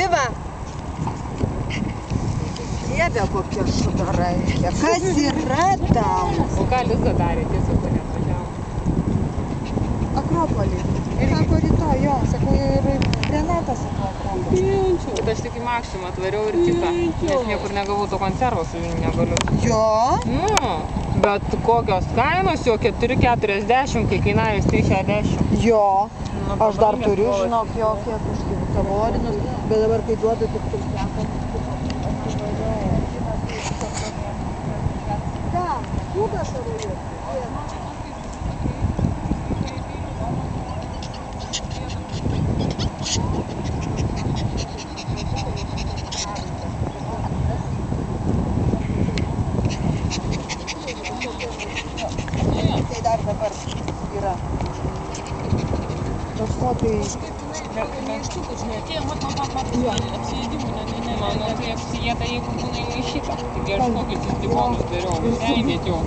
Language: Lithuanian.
Viva! Dieve, kokie šudarai. Kas yra tam? O ką Liza darė, tiesiog mane atvažiavo? Akropolį. Sako rytoj, jo. Sako, ir Renata sako Akropolį. Bet aš tik į Maksimą atvariau ir kitą. Nes niekur negavau to konservo, su jų negaliu. Jo? Nu, bet kokios kainos, jo 4,40, kai kainavęs 3,60. Jo. Nu, Aš dar pabaigęs turiu, svoris. žinok, jo, kiek už tavorinus, bet dabar kai duodu, tik sekam. Da, kūda tavo jau. Tai dar dabar yra. Kažkokiai... Mėgštukų, žinai, atėjo, man apsijėdimų, manau, tai apsijėta, jeigu būna įmaišyta. Taigi aš kokius įstigonus dariau, visai, bet jau.